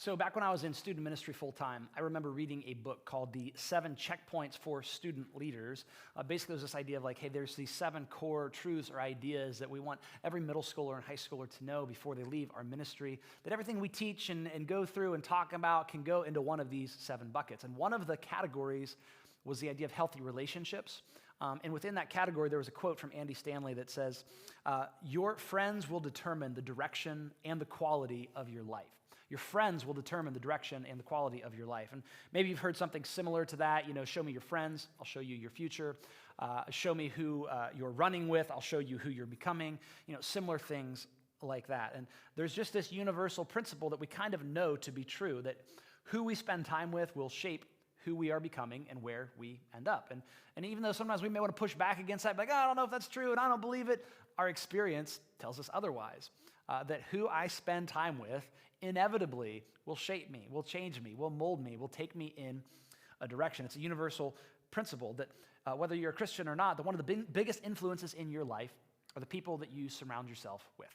So back when I was in student ministry full-time, I remember reading a book called The 7 Checkpoints for Student Leaders. Basically, it was this idea of like, hey, there's these 7 core truths or ideas that we want every middle schooler and high schooler to know before they leave our ministry, that everything we teach and go through and talk about can go into one of these 7 buckets. And one of the categories was the idea of healthy relationships. And within that category, there was a quote from Andy Stanley that says, your friends will determine the direction and the quality of your life. Your friends will determine the direction and the quality of your life. And maybe you've heard something similar to that. You know, show me your friends, I'll show you your future. Show me who you're running with, I'll show you who you're becoming. You know, similar things like that. And there's just this universal principle that we kind of know to be true, that who we spend time with will shape who we are becoming and where we end up. And even though sometimes we may want to push back against that, like, oh, I don't know if that's true and I don't believe it, our experience tells us otherwise. That who I spend time with inevitably will shape me, will change me, will mold me, will take me in a direction. It's a universal principle that whether you're a Christian or not, that one of the biggest influences in your life are the people that you surround yourself with.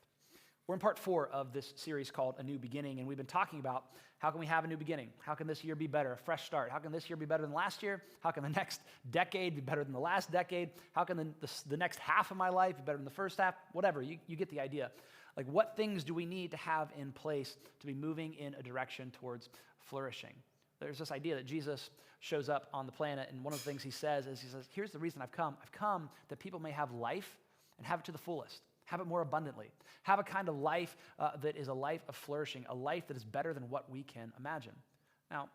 We're in part 4 of this series called A New Beginning, and we've been talking about how can we have a new beginning? How can this year be better, a fresh start? How can this year be better than last year? How can the next decade be better than the last decade? How can the next half of my life be better than the first half? Whatever, you get the idea. Like, what things do we need to have in place to be moving in a direction towards flourishing? There's this idea that Jesus shows up on the planet, and one of the things he says is, here's the reason I've come. I've come that people may have life and have it to the fullest. Have it more abundantly. Have a kind of life that is a life of flourishing, a life that is better than what we can imagine. Now,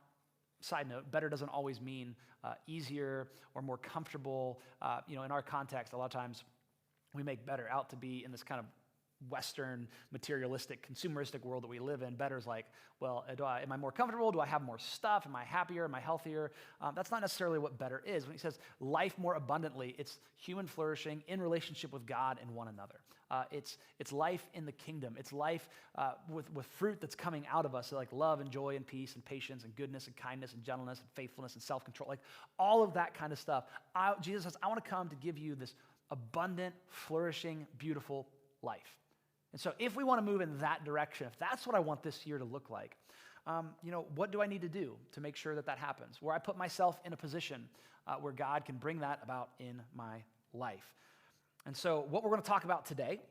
side note, better doesn't always mean easier or more comfortable. In our context, a lot of times we make better out to be in this kind of Western, materialistic, consumeristic world that we live in. Better is like, well, am I more comfortable? Do I have more stuff? Am I happier? Am I healthier? That's not necessarily what better is. When he says life more abundantly, it's human flourishing in relationship with God and one another. It's life in the kingdom. It's life with fruit that's coming out of us, so like love and joy and peace and patience and goodness and kindness and gentleness and faithfulness and self-control, like all of that kind of stuff. Jesus says, I want to come to give you this abundant, flourishing, beautiful life. And so if we want to move in that direction, if that's what I want this year to look like, what do I need to do to make sure that happens? Where I put myself in a position where God can bring that about in my life. And so what we're going to talk about today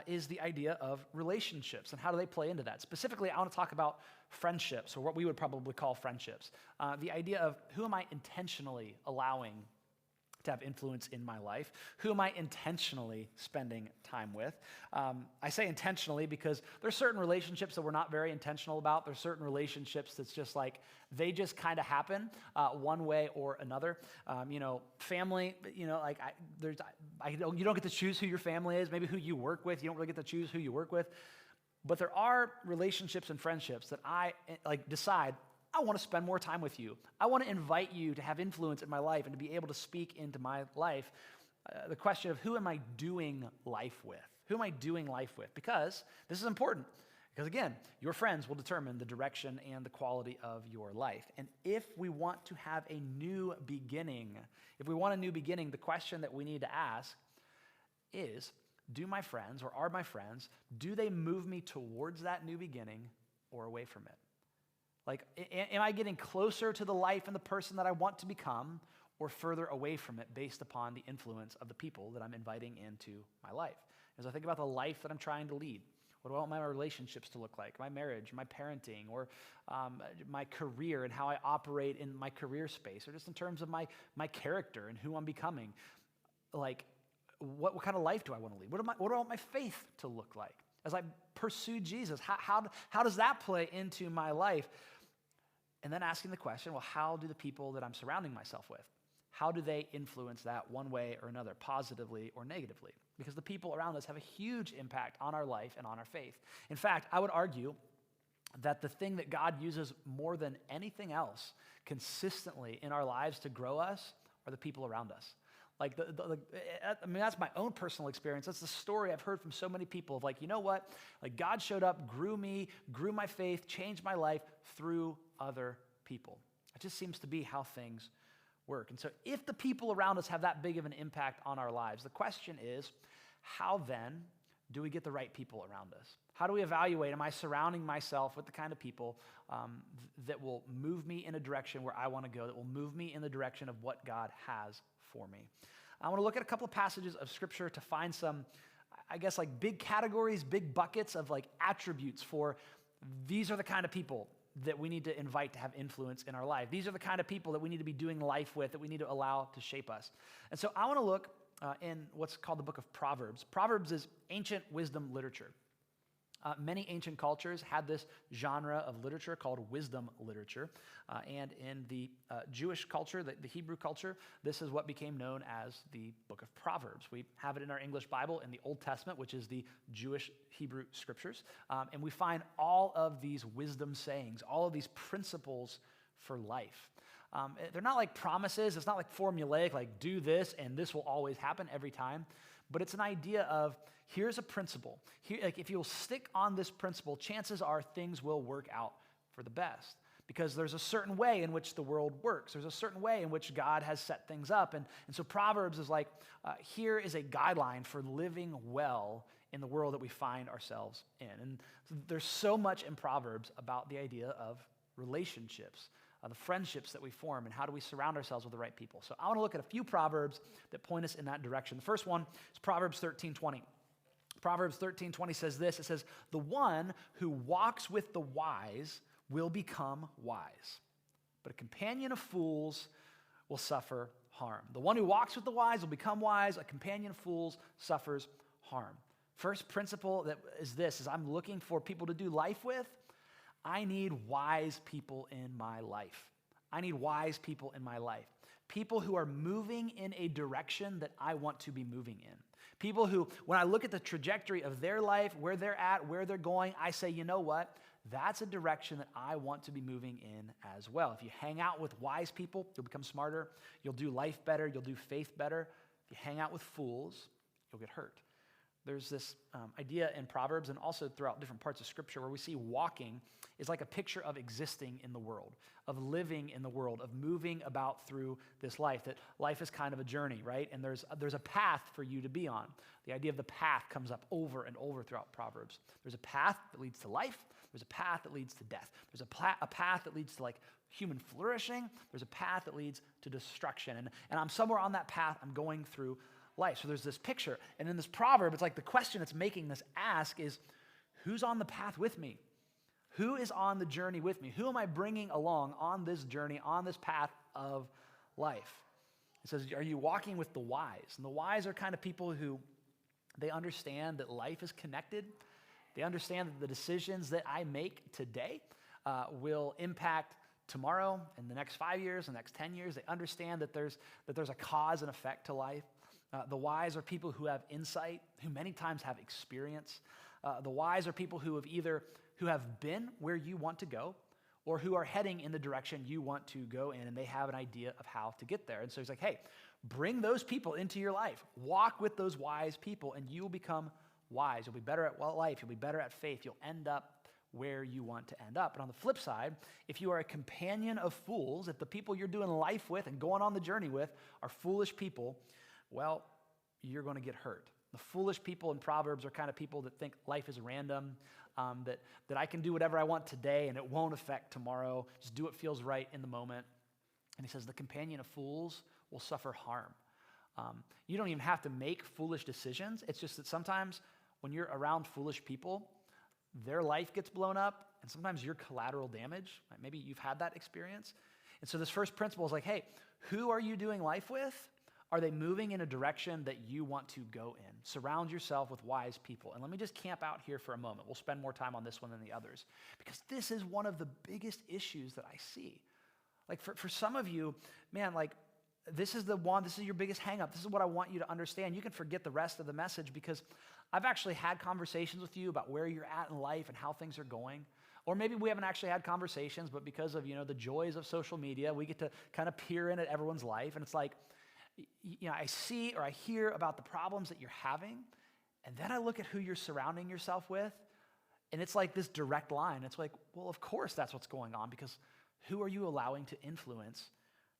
is the idea of relationships and how do they play into that. Specifically, I want to talk about friendships, or what we would probably call friendships. The idea of who am I intentionally allowing to have influence in my life? Who am I intentionally spending time with? I say intentionally because there's certain relationships that we're not very intentional about. There's certain relationships that's just like, they just kind of happen one way or another. Family, you don't get to choose who your family is, maybe who you work with. You don't really get to choose who you work with. But there are relationships and friendships that I decide, I want to spend more time with you. I want to invite you to have influence in my life and to be able to speak into my life. The question of who am I doing life with? Who am I doing life with? Because this is important. Because again, your friends will determine the direction and the quality of your life. And if we want to have a new beginning, the question that we need to ask is, do my friends, or are my friends, do they move me towards that new beginning or away from it? Like, am I getting closer to the life and the person that I want to become, or further away from it based upon the influence of the people that I'm inviting into my life? As I think about the life that I'm trying to lead, what do I want my relationships to look like? My marriage, my parenting, or my career and how I operate in my career space, or just in terms of my character and who I'm becoming. Like, what kind of life do I want to lead? What do I want my faith to look like? As I pursue Jesus, how does that play into my life? And then asking the question, well, how do the people that I'm surrounding myself with, how do they influence that one way or another, positively or negatively? Because the people around us have a huge impact on our life and on our faith. In fact, I would argue that the thing that God uses more than anything else consistently in our lives to grow us are the people around us. Like, that's my own personal experience. That's the story I've heard from so many people of like, you know what? Like, God showed up, grew me, grew my faith, changed my life through other people. It just seems to be how things work. And so if the people around us have that big of an impact on our lives, the question is, how then do we get the right people around us? How do we evaluate, am I surrounding myself with the kind of people that will move me in a direction where I want to go, that will move me in the direction of what God has for me? I want to look at a couple of passages of Scripture to find some, I guess, like big categories, big buckets of like attributes for these are the kind of people that we need to invite to have influence in our life. These are the kind of people that we need to be doing life with, that we need to allow to shape us. And so I want to look in what's called the book of Proverbs. Proverbs is ancient wisdom literature. Many ancient cultures had this genre of literature called wisdom literature. And in the Jewish culture, the Hebrew culture, this is what became known as the book of Proverbs. We have it in our English Bible in the Old Testament, which is the Jewish Hebrew scriptures. And we find all of these wisdom sayings, all of these principles for life. They're not like promises. It's not like formulaic, like do this and this will always happen every time. But it's an idea of here's a principle. Here, like if you'll stick on this principle, chances are things will work out for the best. Because there's a certain way in which the world works. There's a certain way in which God has set things up. And so Proverbs is like, here is a guideline for living well in the world that we find ourselves in. And there's so much in Proverbs about the idea of relationships, the friendships that we form, and how do we surround ourselves with the right people. So I want to look at a few Proverbs that point us in that direction. The first one is Proverbs 13:20. Proverbs 13:20 says this. It says, the one who walks with the wise will become wise, but a companion of fools will suffer harm. The one who walks with the wise will become wise. A companion of fools suffers harm. First principle that is this, is I'm looking for people to do life with. I need wise people in my life. I need wise people in my life. People who are moving in a direction that I want to be moving in. People who, when I look at the trajectory of their life, where they're at, where they're going, I say, you know what? That's a direction that I want to be moving in as well. If you hang out with wise people, you'll become smarter. You'll do life better. You'll do faith better. If you hang out with fools, you'll get hurt. There's this idea in Proverbs and also throughout different parts of Scripture where we see walking is like a picture of existing in the world, of living in the world, of moving about through this life, that life is kind of a journey, right? And there's a path for you to be on. The idea of the path comes up over and over throughout Proverbs. There's a path that leads to life. There's a path that leads to death. There's a path that leads to like human flourishing. There's a path that leads to destruction. And I'm somewhere on that path. I'm going through life. So there's this picture. And in this proverb, it's like the question it's making this ask is, who's on the path with me? Who is on the journey with me? Who am I bringing along on this journey, on this path of life? It says, are you walking with the wise? And the wise are kind of people who, they understand that life is connected. They understand that the decisions that I make today will impact tomorrow and the next 5 years, the next 10 years. They understand that there's a cause and effect to life. The wise are people who have insight, who many times have experience. The wise are people who have been where you want to go, or who are heading in the direction you want to go in, and they have an idea of how to get there. And so he's like, hey, bring those people into your life. Walk with those wise people, and you will become wise. You'll be better at life. You'll be better at faith. You'll end up where you want to end up. But on the flip side, if you are a companion of fools, if the people you're doing life with and going on the journey with are foolish people, well, you're going to get hurt. The foolish people in Proverbs are kind of people that think life is random, that I can do whatever I want today and it won't affect tomorrow. Just do what feels right in the moment. And he says the companion of fools will suffer harm. You don't even have to make foolish decisions. It's just that sometimes when you're around foolish people, their life gets blown up, and sometimes you're collateral damage. Right? Maybe you've had that experience. And so this first principle is like, hey, who are you doing life with? Are they moving in a direction that you want to go in? Surround yourself with wise people. And let me just camp out here for a moment. We'll spend more time on this one than the others, because this is one of the biggest issues that I see. Like for some of you, man, like this is your biggest hang up. This is what I want you to understand. You can forget the rest of the message because I've actually had conversations with you about where you're at in life and how things are going. Or maybe we haven't actually had conversations, but because of, the joys of social media, we get to kind of peer in at everyone's life. And it's like, I see or I hear about the problems that you're having, and then I look at who you're surrounding yourself with, and it's like this direct line. It's like, well, of course that's what's going on, because who are you allowing to influence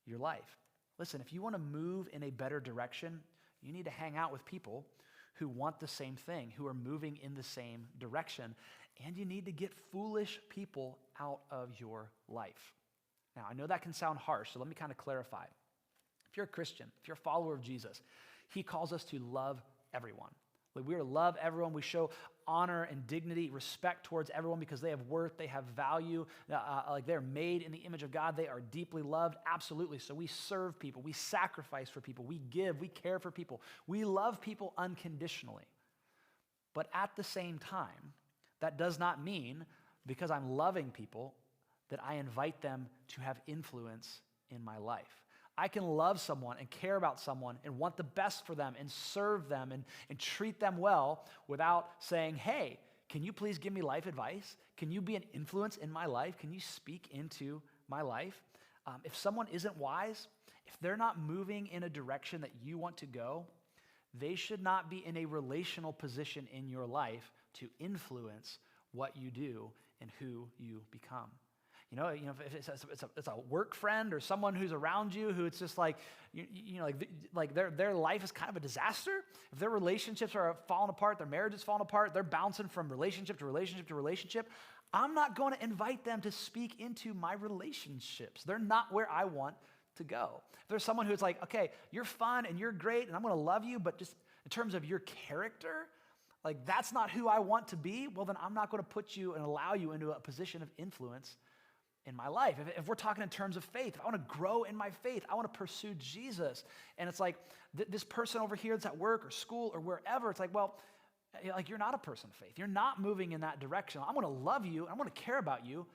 your life? Listen, if you want to move in a better direction, you need to hang out with people who want the same thing, who are moving in the same direction. And you need to get foolish people out of your life. Now, I know that can sound harsh, so let me kind of clarify. If you're a Christian, if you're a follower of Jesus, he calls us to love everyone. Like, we are to love everyone. We show honor and dignity, respect towards everyone because they have worth, they have value. Like, they're made in the image of God. They are deeply loved, absolutely. So we serve people. We sacrifice for people. We give. We care for people. We love people unconditionally. But at the same time, that does not mean because I'm loving people that I invite them to have influence in my life. I can love someone and care about someone and want the best for them and serve them and treat them well without saying, hey, can you please give me life advice? Can you be an influence in my life? Can you speak into my life? If someone isn't wise, if they're not moving in a direction that you want to go, they should not be in a relational position in your life to influence what you do and who you become. You know, if it's a work friend or someone who's around you who it's just like, their life is kind of a disaster. If their relationships are falling apart, their marriage is falling apart, they're bouncing from relationship to relationship to relationship, I'm not going to invite them to speak into my relationships. They're not where I want to go. If there's someone who's like, okay, you're fun and you're great and I'm going to love you, but just in terms of your character, like that's not who I want to be, well, then I'm not going to put you and allow you into a position of influence in my life. If we're talking in terms of faith, if I want to grow in my faith, I want to pursue Jesus. And it's like this person over here that's at work or school or wherever, it's like, well, like you're not a person of faith. You're not moving in that direction. I'm going to love you. I'm going to care about you,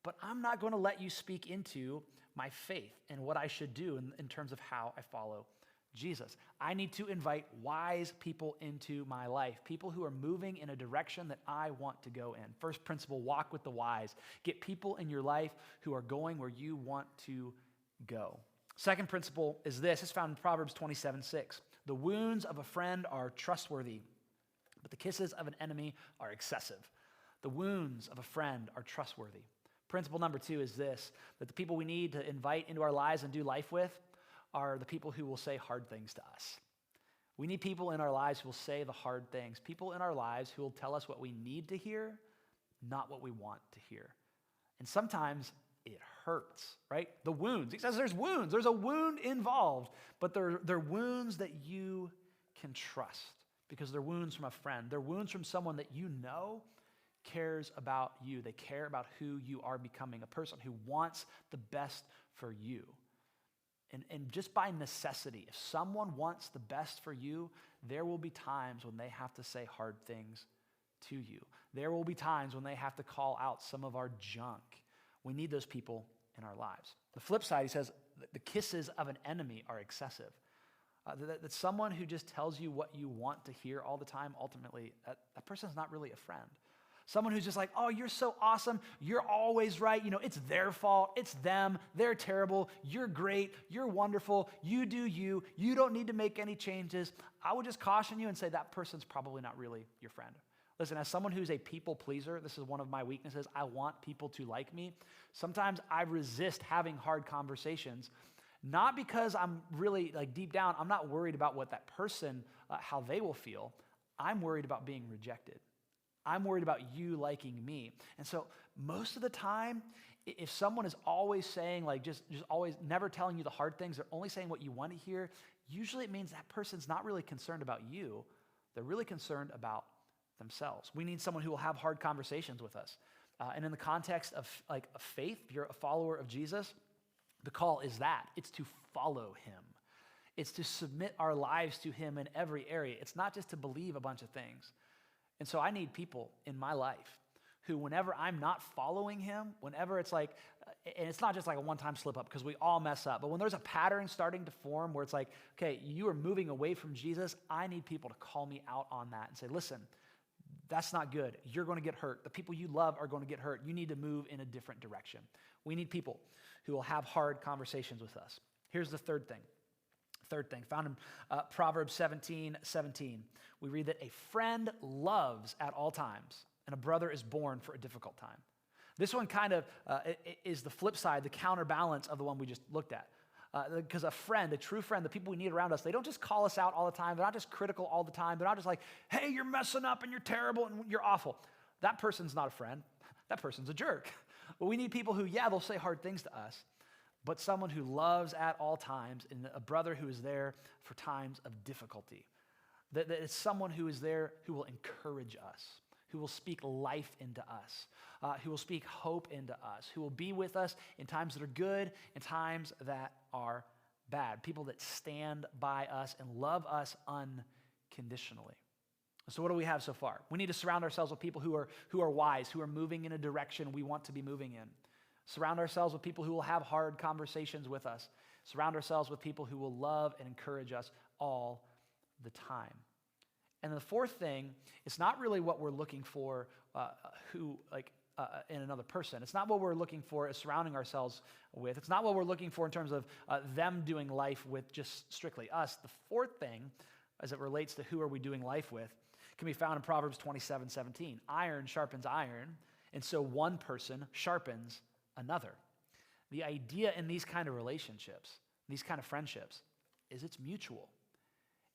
but I'm not going to let you speak into my faith and what I should do in terms of how I follow Jesus. I need to invite wise people into my life, people who are moving in a direction that I want to go in. First principle, walk with the wise. Get people in your life who are going where you want to go. Second principle is this. It's found in Proverbs 27:6. The wounds of a friend are trustworthy, but the kisses of an enemy are excessive. The wounds of a friend are trustworthy. Principle number 2 is this, that the people we need to invite into our lives and do life with are the people who will say hard things to us. We need people in our lives who will say the hard things, people in our lives who will tell us what we need to hear, not what we want to hear. And sometimes it hurts, right? The wounds. He says there's wounds. There's a wound involved, but they're wounds that you can trust because they're wounds from a friend. They're wounds from someone that you know cares about you. They care about who you are becoming, a person who wants the best for you. And just by necessity, if someone wants the best for you, there will be times when they have to say hard things to you. There will be times when they have to call out some of our junk. We need those people in our lives. The flip side, he says, the kisses of an enemy are excessive. That someone who just tells you what you want to hear all the time, ultimately, that person's not really a friend. Someone who's just like, oh, you're so awesome. You're always right. You know, it's their fault. It's them. They're terrible. You're great. You're wonderful. You do you. You don't need to make any changes. I would just caution you and say that person's probably not really your friend. Listen, as someone who's a people pleaser, this is one of my weaknesses. I want people to like me. Sometimes I resist having hard conversations, not because I'm really, like deep down, I'm not worried about what that person, how they will feel. I'm worried about being rejected. I'm worried about you liking me. And so most of the time, if someone is always saying, like just always never telling you the hard things, they're only saying what you want to hear, usually it means that person's not really concerned about you. They're really concerned about themselves. We need someone who will have hard conversations with us. And in the context of like a faith, if you're a follower of Jesus, the call is that. It's to follow him. It's to submit our lives to him in every area. It's not just to believe a bunch of things. And so I need people in my life who, whenever I'm not following him, whenever it's like, and it's not just like a one-time slip up because we all mess up, but when there's a pattern starting to form where it's like, okay, you are moving away from Jesus, I need people to call me out on that and say, listen, that's not good. You're going to get hurt. The people you love are going to get hurt. You need to move in a different direction. We need people who will have hard conversations with us. Here's the third thing. Found in Proverbs 17:17. We read that a friend loves at all times, and a brother is born for a difficult time. This one kind of is the flip side, the counterbalance of the one we just looked at. Because a friend, a true friend, the people we need around us, they don't just call us out all the time. They're not just critical all the time. They're not just like, hey, you're messing up and you're terrible and you're awful. That person's not a friend. That person's a jerk. But we need people who, yeah, they'll say hard things to us, but someone who loves at all times and a brother who is there for times of difficulty. That it's someone who is there who will encourage us, who will speak life into us, who will speak hope into us, who will be with us in times that are good and times that are bad. People that stand by us and love us unconditionally. So what do we have so far? We need to surround ourselves with people who are wise, who are moving in a direction we want to be moving in. Surround ourselves with people who will have hard conversations with us. Surround ourselves with people who will love and encourage us all the time. And the fourth thing, it's not really what we're looking for in another person. It's not what we're looking for as surrounding ourselves with. It's not what we're looking for in terms of them doing life with just strictly us. The fourth thing, as it relates to who are we doing life with, can be found in Proverbs 27:17. Iron sharpens iron, and so one person sharpens another. The idea in these kind of relationships, these kind of friendships, is it's mutual.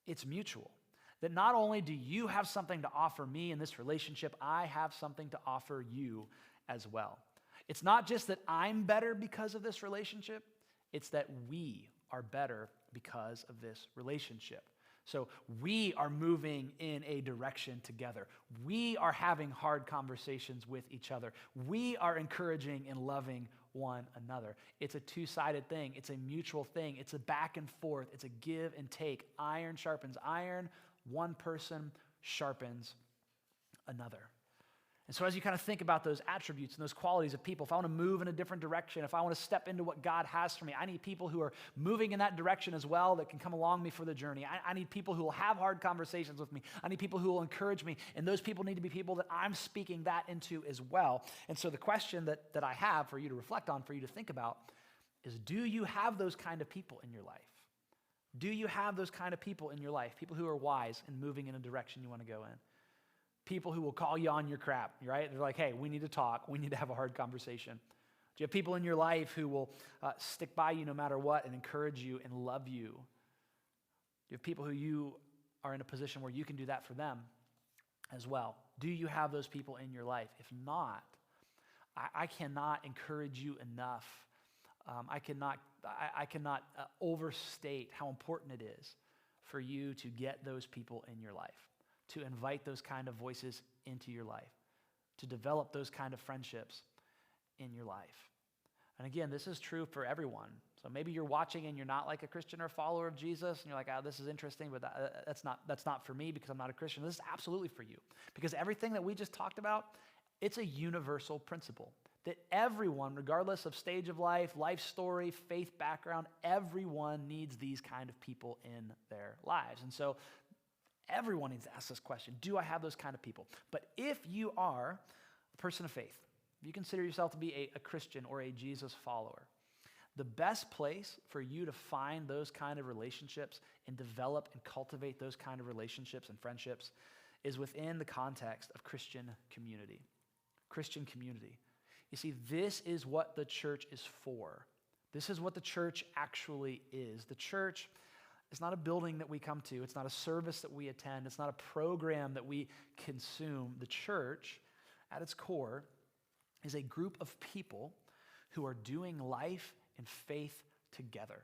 It's mutual. That not only do you have something to offer me in this relationship, I have something to offer you as well. It's not just that I'm better because of this relationship, it's that we are better because of this relationship. So we are moving in a direction together. We are having hard conversations with each other. We are encouraging and loving one another. It's a two-sided thing. It's a mutual thing. It's a back and forth. It's a give and take. Iron sharpens iron. One person sharpens another. And so as you kind of think about those attributes and those qualities of people, if I want to move in a different direction, if I want to step into what God has for me, I need people who are moving in that direction as well that can come along me for the journey. I need people who will have hard conversations with me. I need people who will encourage me. And those people need to be people that I'm speaking that into as well. And so the question that I have for you to reflect on, for you to think about, is do you have those kind of people in your life? Do you have those kind of people in your life? People who are wise and moving in a direction you want to go in. People who will call you on your crap, right? They're like, hey, we need to talk. We need to have a hard conversation. Do you have people in your life who will stick by you no matter what and encourage you and love you? Do you have people who you are in a position where you can do that for them as well? Do you have those people in your life? If not, I cannot encourage you enough. I cannot overstate how important it is for you to get those people in your life, to invite those kind of voices into your life, to develop those kind of friendships in your life. And again, this is true for everyone. So maybe you're watching and you're not like a Christian or a follower of Jesus, and you're like, oh, this is interesting, but that's not for me because I'm not a Christian. This is absolutely for you. Because everything that we just talked about, it's a universal principle. That everyone, regardless of stage of life, life story, faith background, everyone needs these kind of people in their lives. And so everyone needs to ask this question, do I have those kind of people? But if you are a person of faith, if you consider yourself to be a Christian or a Jesus follower, the best place for you to find those kind of relationships and develop and cultivate those kind of relationships and friendships is within the context of Christian community. Christian community. You see, this is what the church is for. This is what the church actually is. The church is not a building that we come to. It's not a service that we attend. It's not a program that we consume. The church, at its core, is a group of people who are doing life and faith together,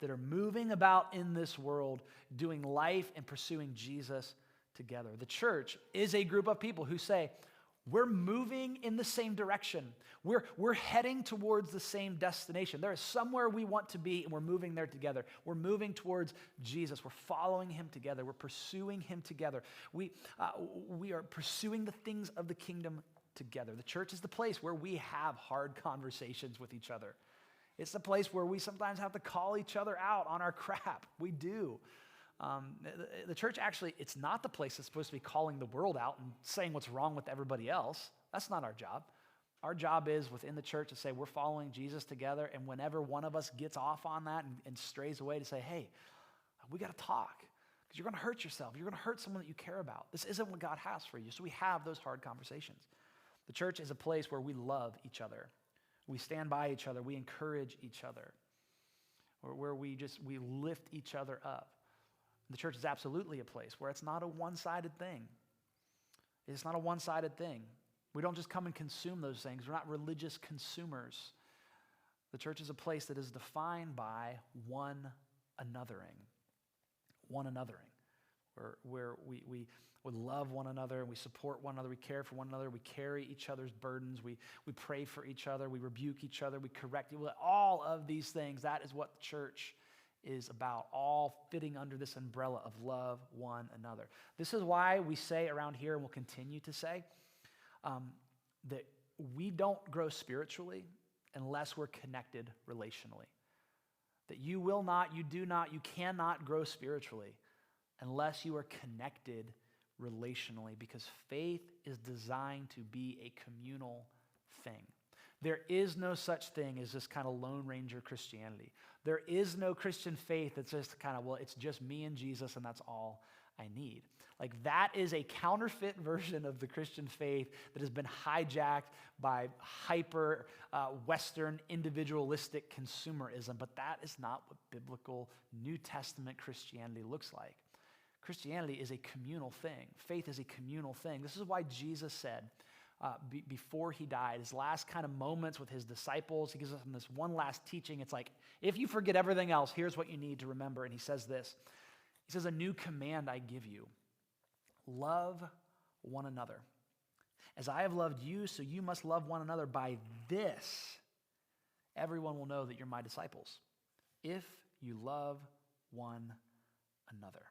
that are moving about in this world, doing life and pursuing Jesus together. The church is a group of people who say, we're moving in the same direction. We're heading towards the same destination. There is somewhere we want to be, and we're moving there together. We're moving towards Jesus. We're following him together. We're pursuing him together. We are pursuing the things of the kingdom together. The church is the place where we have hard conversations with each other. It's the place where we sometimes have to call each other out on our crap. We do. The church actually, it's not the place that's supposed to be calling the world out and saying what's wrong with everybody else. That's not our job. Our job is within the church to say we're following Jesus together, and whenever one of us gets off on that and strays away, to say, hey, we got to talk because you're going to hurt yourself. You're going to hurt someone that you care about. This isn't what God has for you. So we have those hard conversations. The church is a place where we love each other. We stand by each other. We encourage each other. or where we lift each other up. The church is absolutely a place where it's not a one-sided thing. It's not a one-sided thing. We don't just come and consume those things. We're not religious consumers. The church is a place that is defined by one anothering. One anothering. Where we love one another and we support one another, we care for one another, we carry each other's burdens, we pray for each other, we rebuke each other, we correct you. All of these things, that is what the church is about, all fitting under this umbrella of love one another. This is why we say around here, and we'll continue to say, that we don't grow spiritually unless we're connected relationally. That you cannot grow spiritually unless you are connected relationally, because faith is designed to be a communal thing. There is no such thing as this kind of Lone Ranger Christianity. There is no Christian faith that's just kind of, well, it's just me and Jesus and that's all I need. Like, that is a counterfeit version of the Christian faith that has been hijacked by hyper Western individualistic consumerism, but that is not what biblical New Testament Christianity looks like. Christianity is a communal thing. Faith is a communal thing. This is why Jesus said before he died, his last kind of moments with his disciples, he gives them this one last teaching. It's like, if you forget everything else, here's what you need to remember. And he says this. He says, a new command I give you. Love one another. As I have loved you, so you must love one another. By this, everyone will know that you're my disciples, if you love one another.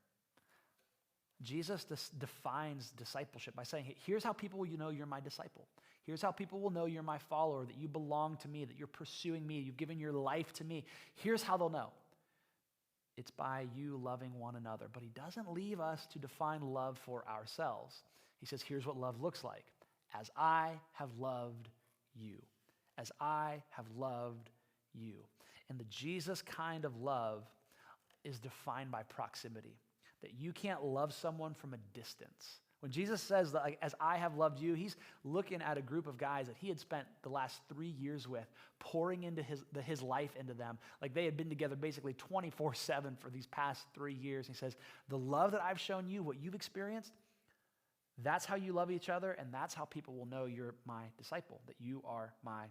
Jesus defines discipleship by saying, here's how people will know you're my disciple. Here's how people will know you're my follower, that you belong to me, that you're pursuing me, you've given your life to me. Here's how they'll know. It's by you loving one another. But he doesn't leave us to define love for ourselves. He says, here's what love looks like. As I have loved you. As I have loved you. And the Jesus kind of love is defined by proximity. That you can't love someone from a distance. When Jesus says, that, like, as I have loved you, he's looking at a group of guys that he had spent the last 3 years with, pouring into his life into them. Like, they had been together basically 24/7 for these past 3 years. He says, the love that I've shown you, what you've experienced, that's how you love each other, and that's how people will know you're my disciple, that you are my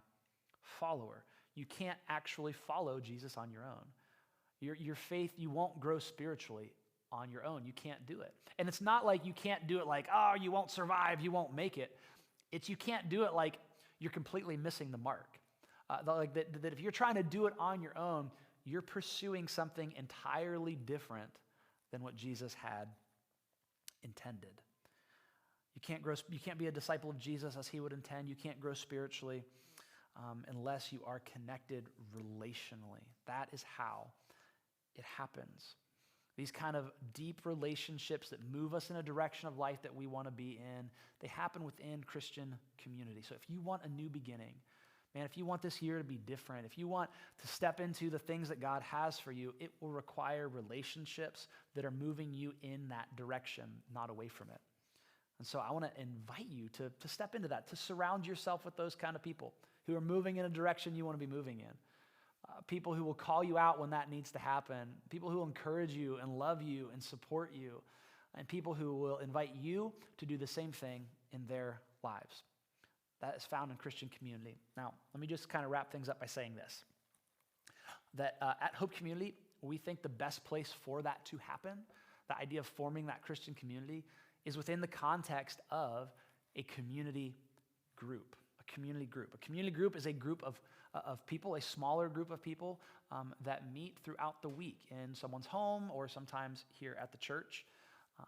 follower. You can't actually follow Jesus on your own. Your faith, you won't grow spiritually on your own. You can't do it. And it's not like you can't do it like, oh, you won't survive, you won't make it. It's you can't do it like you're completely missing the mark. That if you're trying to do it on your own, you're pursuing something entirely different than what Jesus had intended. You can't be a disciple of Jesus as he would intend. You can't grow spiritually unless you are connected relationally. That is how it happens. These kind of deep relationships that move us in a direction of life that we want to be in, they happen within Christian community. So if you want a new beginning, man, if you want this year to be different, if you want to step into the things that God has for you, it will require relationships that are moving you in that direction, not away from it. And so I want to invite you to step into that, to surround yourself with those kind of people who are moving in a direction you want to be moving in. People who will call you out when that needs to happen, people who will encourage you and love you and support you, and people who will invite you to do the same thing in their lives. That is found in Christian community. Now, let me just kind of wrap things up by saying this, that at Hope Community, we think the best place for that to happen, the idea of forming that Christian community, is within the context of a community group. A community group. A community group is a group of people, a smaller group of people that meet throughout the week in someone's home or sometimes here at the church,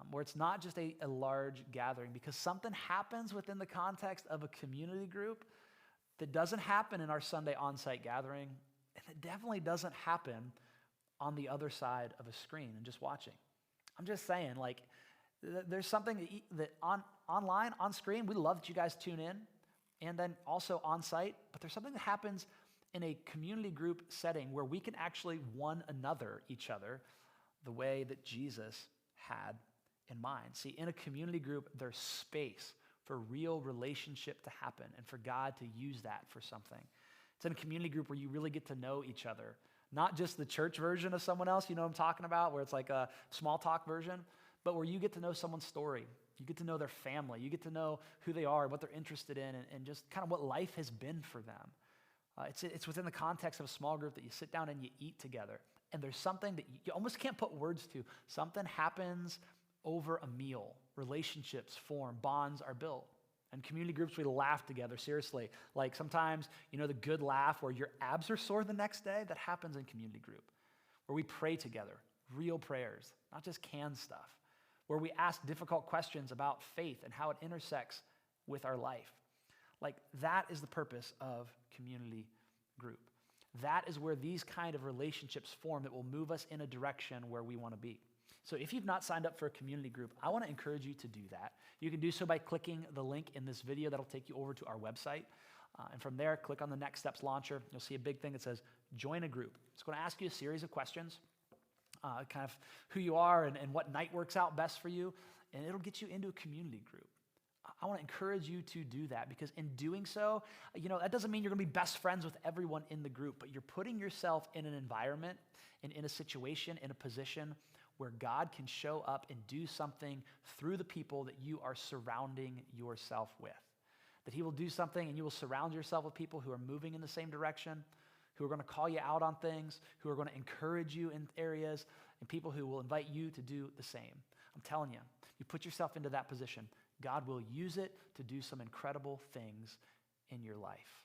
where it's not just a large gathering, because something happens within the context of a community group that doesn't happen in our Sunday on-site gathering, and it definitely doesn't happen on the other side of a screen and just watching. I'm just saying, like, there's something that online, on screen, we love that you guys tune in, and then also on site, but there's something that happens in a community group setting where we can actually one another each other the way that Jesus had in mind. See, in a community group, there's space for real relationship to happen and for God to use that for something. It's in a community group where you really get to know each other, Not just the church version of someone else, you know what I'm talking about, where it's like a small talk version, but where you get to know someone's story. You get to know their family. You get to know who they are, what they're interested in, and just kind of what life has been for them. It's within the context of a small group that you sit down and you eat together. And there's something that you almost can't put words to. Something happens over a meal. Relationships form, bonds are built. And community groups, we laugh together, seriously. Like sometimes, the good laugh where your abs are sore the next day, that happens in community group. Where we pray together, real prayers, not just canned stuff. Where we ask difficult questions about faith and how it intersects with our life. Like that is the purpose of community group. That is where these kind of relationships form that will move us in a direction where we want to be. So if you've not signed up for a community group, I want to encourage you to do that. You can do so by clicking the link in this video that'll take you over to our website. And from there, click on the Next Steps launcher. You'll see a big thing that says, join a group. It's going to ask you a series of questions, kind of who you are and what night works out best for you, and it'll get you into a community group. I want to encourage you to do that because in doing so, that doesn't mean you're going to be best friends with everyone in the group, but you're putting yourself in an environment and in a situation, in a position where God can show up and do something through the people that you are surrounding yourself with. That he will do something and you will surround yourself with people who are moving in the same direction, who are going to call you out on things, who are going to encourage you in areas, and people who will invite you to do the same. I'm telling you, you put yourself into that position, God will use it to do some incredible things in your life.